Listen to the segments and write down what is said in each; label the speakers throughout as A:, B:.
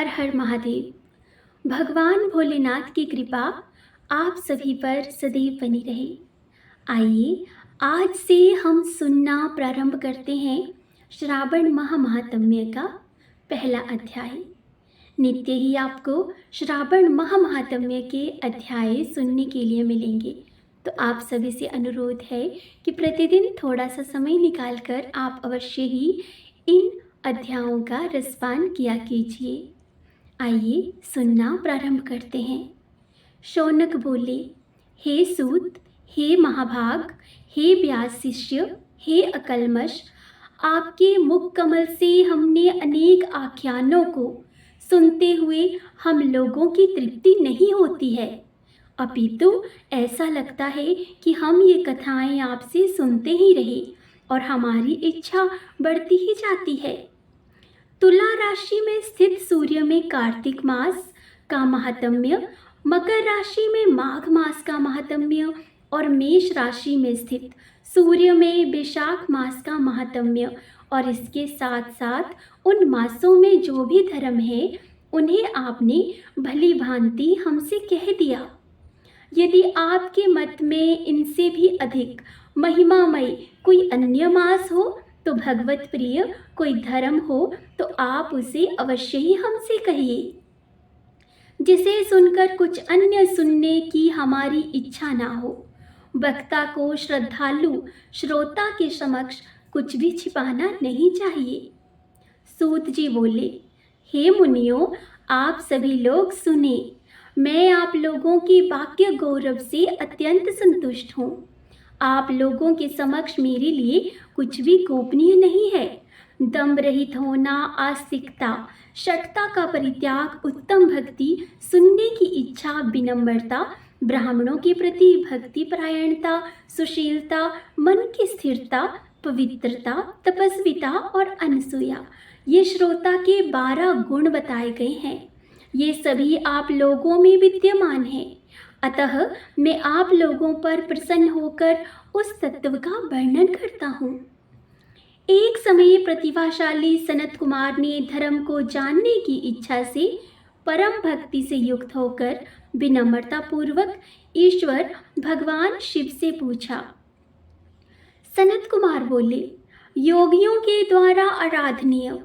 A: हर हर महादेव। भगवान भोलेनाथ की कृपा आप सभी पर सदैव बनी रहे। आइए आज से हम सुनना प्रारंभ करते हैं श्रावण माह महात्म्य का पहला अध्याय। नित्य ही आपको श्रावण माह महात्म्य के अध्याय सुनने के लिए मिलेंगे, तो आप सभी से अनुरोध है कि प्रतिदिन थोड़ा सा समय निकालकर आप अवश्य ही इन अध्यायों का रसपान किया कीजिए। आइए सुनना प्रारंभ करते हैं। शौनक बोले, हे सूत, हे महाभाग, हे व्यास शिष्य, हे अकल्मष, आपके मुख कमल से हमने अनेक आख्यानों को सुनते हुए हम लोगों की तृप्ति नहीं होती है, अपितु ऐसा लगता है कि हम ये कथाएं आपसे सुनते ही रहे और हमारी इच्छा बढ़ती ही जाती है। तुला राशि में स्थित सूर्य में कार्तिक मास का महात्म्य, मकर राशि में माघ मास का महात्म्य और मेष राशि में स्थित सूर्य में वैशाख मास का महात्म्य, और इसके साथ साथ उन मासों में जो भी धर्म है उन्हें आपने भली भांति हमसे कह दिया। यदि आपके मत में इनसे भी अधिक महिमामय कोई अन्य मास हो तो भगवत प्रिय कोई धर्म हो तो आप उसे अवश्य ही हमसे कहिए, जिसे सुनकर कुछ अन्य सुनने की हमारी इच्छा ना हो। वक्ता को श्रद्धालु श्रोता के समक्ष कुछ भी छिपाना नहीं चाहिए। सूत जी बोले, हे मुनियों, आप सभी लोग सुने, मैं आप लोगों की वाक्य गौरव से अत्यंत संतुष्ट हूँ। आप लोगों के समक्ष मेरे लिए कुछ भी गोपनीय नहीं है। दम्भ रहित होना, आस्तिकता, शठता का परित्याग, उत्तम भक्ति, सुनने की इच्छा, विनम्रता, ब्राह्मणों के प्रति भक्ति परायणता, सुशीलता, मन की स्थिरता, पवित्रता, तपस्विता और अनसूया, ये श्रोता के 12 गुण बताए गए हैं। ये सभी आप लोगों में विद्यमान हैं। अतः मैं आप लोगों पर प्रसन्न होकर उस तत्व का वर्णन करता हूँ। एक समय प्रतिभाशाली सनत कुमार ने धर्म को जानने की इच्छा से परम भक्ति से युक्त होकर विनम्रता पूर्वक ईश्वर भगवान शिव से पूछा। सनत कुमार बोले, योगियों के द्वारा आराधनीय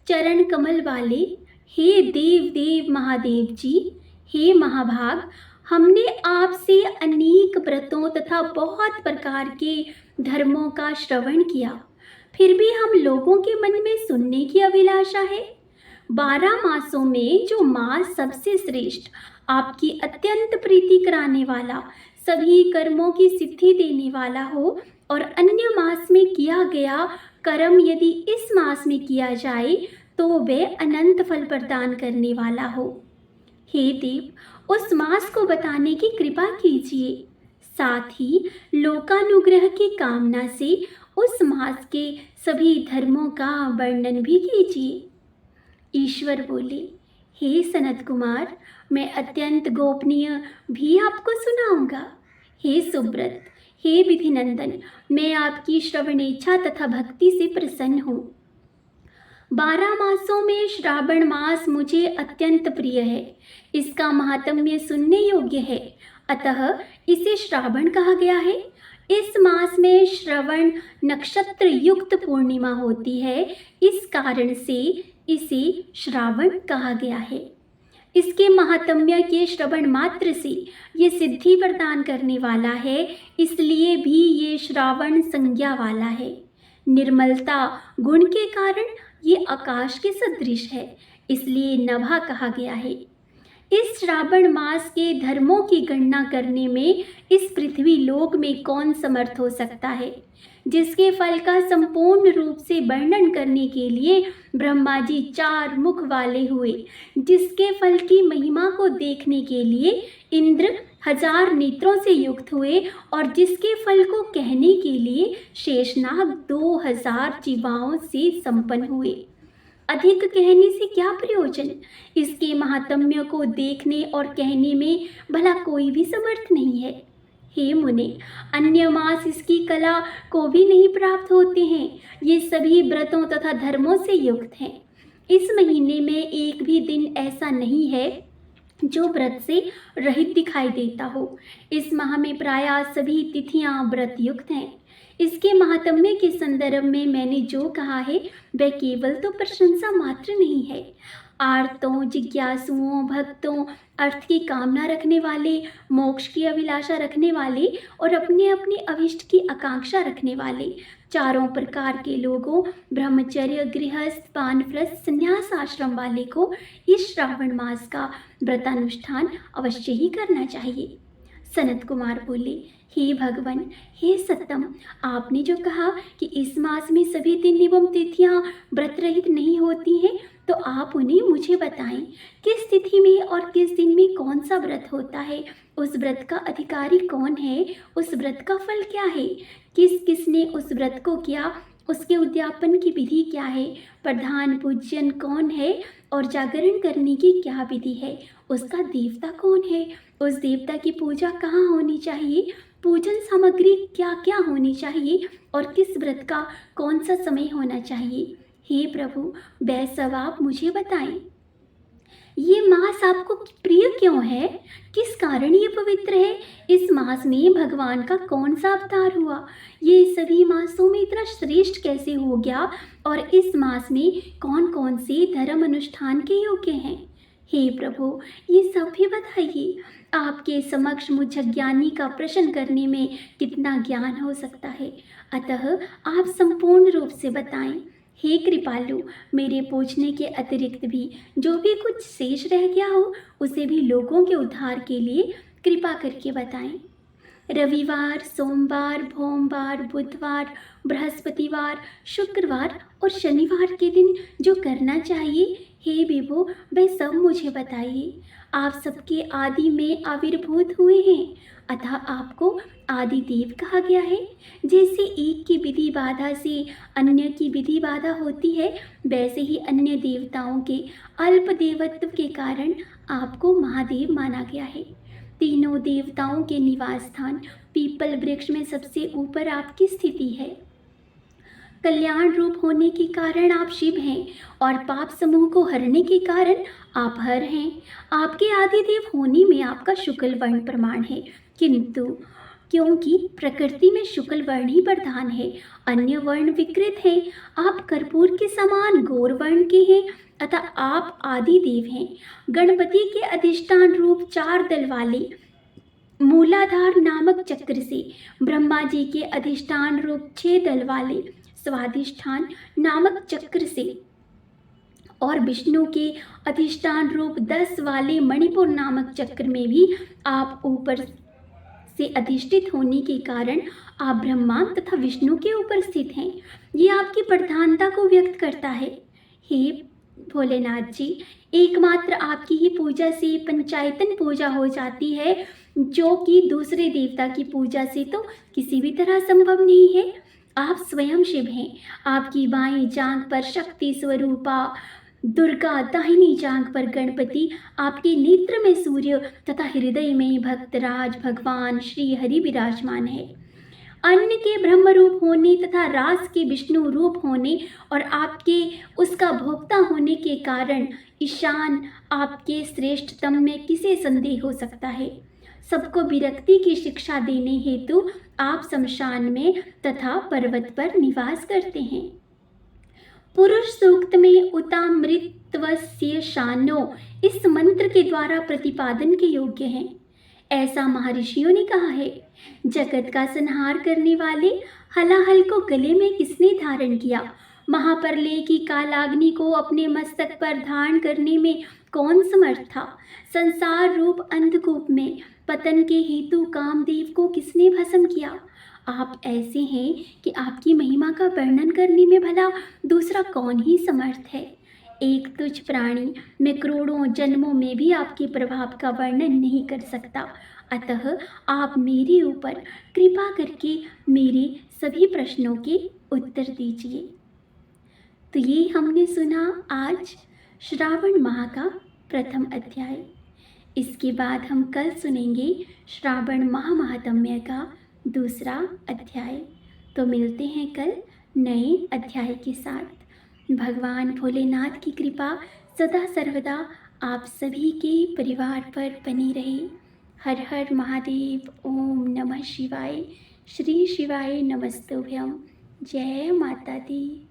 A: चरण कमल वाले हे देव देव महादेव जी, हे महाभाग, हमने आपसे अनेक व्रतों तथा बहुत प्रकार के धर्मों का श्रवण किया, फिर भी हम लोगों के मन में सुनने की अभिलाषा है। 12 मासों में जो मास सबसे श्रेष्ठ, आपकी अत्यंत प्रीति कराने वाला, सभी कर्मों की सिद्धि देने वाला हो और अन्य मास में किया गया कर्म यदि इस मास में किया जाए तो वह अनंत फल प्रदान करने वाला हो। हे देव, उस मास को बताने की कृपा कीजिए, साथ ही लोकानुग्रह की कामना से उस मास के सभी धर्मों का वर्णन भी कीजिए। ईश्वर बोले, हे सनत कुमार, मैं अत्यंत गोपनीय भी आपको सुनाऊंगा। हे सुब्रत, हे विधिनंदन, मैं आपकी श्रवणेच्छा तथा भक्ति से प्रसन्न हूँ। 12 मासों में श्रावण मास मुझे अत्यंत प्रिय है। इसका महात्म्य सुनने योग्य है, अतः इसे श्रावण कहा गया है। इस मास में श्रवण नक्षत्र युक्त पूर्णिमा होती है, इस कारण से इसे श्रावण कहा गया है। इसके महात्म्य के श्रवण मात्र से ये सिद्धि प्रदान करने वाला है, इसलिए भी ये श्रावण संज्ञा वाला है। निर्मलता गुण के कारण ये आकाश के सदृश है, इसलिए नभा कहा गया है। इस श्रावण मास के धर्मों की गणना करने में इस पृथ्वी लोक में कौन समर्थ हो सकता है। जिसके फल का संपूर्ण रूप से वर्णन करने के लिए ब्रह्मा जी 4 मुख वाले हुए, जिसके फल की महिमा को देखने के लिए इंद्र 1000 नेत्रों से युक्त हुए और जिसके फल को कहने के लिए शेषनाग 2000 जीवाओं से संपन्न हुए। अधिक कहने से क्या प्रयोजन। इसके महात्म्य को देखने और कहने में भला कोई भी समर्थ नहीं है। हे मुने, अन्य मास इसकी कला को भी नहीं प्राप्त होते हैं। ये सभी व्रतों तथा धर्मों से युक्त हैं। इस महीने में एक भी दिन ऐसा नहीं है जो व्रत से रहित दिखाई देता हो। इस माह में प्रायः सभी तिथियां व्रत युक्त हैं। इसके महात्म्य के संदर्भ में मैंने जो कहा है वह केवल तो प्रशंसा मात्र नहीं है। आर्तों, जिज्ञासुओं, भक्तों, अर्थ की कामना रखने वाले, मोक्ष की अभिलाषा रखने वाले और अपने अपने अभिष्ट की आकांक्षा रखने वाले चारों प्रकार के लोगों, ब्रह्मचर्य, गृहस्थ, वानप्रस्थ, संन्यास आश्रम वाले को इस श्रावण मास का व्रतानुष्ठान अवश्य ही करना चाहिए। सनत कुमार बोले, हे भगवान, हे सत्यम, आपने जो कहा कि इस मास में सभी दिन एवं तिथियां व्रत रहित नहीं होती हैं, तो आप उन्हें मुझे बताएं। किस तिथि में और किस दिन में कौन सा व्रत होता है, उस व्रत का अधिकारी कौन है, उस व्रत का फल क्या है, किस किसने उस व्रत को किया, उसके उद्यापन की विधि क्या है, प्रधान पूज्यन कौन है और जागरण करने की क्या विधि है, उसका देवता कौन है, उस देवता की पूजा कहाँ होनी चाहिए, पूजन सामग्री क्या क्या होनी चाहिए और किस व्रत का कौन सा समय होना चाहिए। हे प्रभु, वह सब आप मुझे बताएं। ये मास आपको प्रिय क्यों है, किस कारण ये पवित्र है, इस मास में भगवान का कौन सा अवतार हुआ, ये सभी मासों में इतना श्रेष्ठ कैसे हो गया और इस मास में कौन कौन से धर्म अनुष्ठान के योग्य हैं। हे प्रभु, ये सब भी बताइए। आपके समक्ष मुझ अज्ञानी का प्रश्न करने में कितना ज्ञान हो सकता है, अतः आप संपूर्ण रूप से बताएं। हे कृपालु, मेरे पूछने के अतिरिक्त भी जो भी कुछ शेष रह गया हो उसे भी लोगों के उद्धार के लिए कृपा करके बताएं। रविवार, सोमवार, भोमवार, बुधवार, बृहस्पतिवार, शुक्रवार और शनिवार के दिन जो करना चाहिए, हे विभो, वह सब मुझे बताइए। आप सबके आदि में आविर्भूत हुए हैं, अतः आपको आदि देव कहा गया है। जैसे एक की विधि बाधा से अन्य की विधि बाधा होती है, वैसे ही अन्य देवताओं के अल्प देवत्व के कारण आपको महादेव माना गया है। तीनों देवताओं के निवास स्थान पीपल वृक्ष में सबसे ऊपर आपकी स्थिति है। कल्याण रूप होने के कारण आप शिव हैं और पाप समूह को हरने के कारण आप हर हैं। आपके आदिदेव होने में आपका शुक्ल वर्ण प्रमाण है, किंतु क्योंकि प्रकृति में शुक्ल वर्ण ही प्रधान है, अन्य वर्ण विकृत है। आप कर्पूर के समान गौर वर्ण के हैं, अतः आप आदि देव हैं। गणपति के अधिष्ठान रूप 4 दल वाले मूलाधार नामक चक्र से, ब्रह्मा जी के अधिष्ठान रूप 6 दल वाले स्वाधिष्ठान नामक चक्र से और विष्णु के अधिष्ठान रूप 10 वाले मणिपुर नामक चक्र में भी आप ऊपर से अधिष्ठित होने के कारण आप ब्रह्मा तथा विष्णु के ऊपर स्थित हैं। ये आपकी प्रधानता को व्यक्त करता है। हे भोलेनाथ जी, एकमात्र आपकी ही पूजा से पंचायतन पूजा हो जाती है, जो कि दूसरे देवता की पूजा से तो किसी भी तरह संभव नहीं है। आप स्वयं शिव हैं। आपकी बाईं जांघ पर शक्ति स्वरूपा दुर्गा, दाहिनी जांघ पर गणपति, आपके नेत्र में सूर्य तथा हृदय में भक्तराज भगवान श्री हरि विराजमान है। अन्न के ब्रह्म रूप होने तथा रास के विष्णु रूप होने और आपके उसका भोक्ता होने के कारण ईशान आपके श्रेष्ठतम में किसे संदेह हो सकता है। सबको विरक्ति की शिक्षा देने हेतु आप शमशान में तथा पर्वत पर निवास करते हैं। पुरुष सूक्त में उतामृतवस्य शानो इस मंत्र के द्वारा प्रतिपादन के योग्य हैं, ऐसा महर्षियों ने कहा है। जगत का संहार करने वाले हलाहल को गले में किसने धारण किया, महाप्रलय की कालाग्नि को अपने मस्तक पर धारण करने में कौन समर्थ था, संसार रूप अंधकूप में पतन के हेतु कामदेव को किसने भस्म किया। आप ऐसे हैं कि आपकी महिमा का वर्णन करने में भला दूसरा कौन ही समर्थ है। एक तुच्छ प्राणी मैं करोड़ों जन्मों में भी आपके प्रभाव का वर्णन नहीं कर सकता, अतः आप मेरे ऊपर कृपा करके मेरे सभी प्रश्नों के उत्तर दीजिए। तो ये हमने सुना आज श्रावण माह का प्रथम अध्याय। इसके बाद हम कल सुनेंगे श्रावण माह महात्म्य का दूसरा अध्याय। तो मिलते हैं कल नए अध्याय के साथ। भगवान भोलेनाथ की कृपा सदा सर्वदा आप सभी के परिवार पर बनी रहे। हर हर महादेव। ओम नमः शिवाय। श्री शिवाय नमस्तुभ्यम। जय माता दी।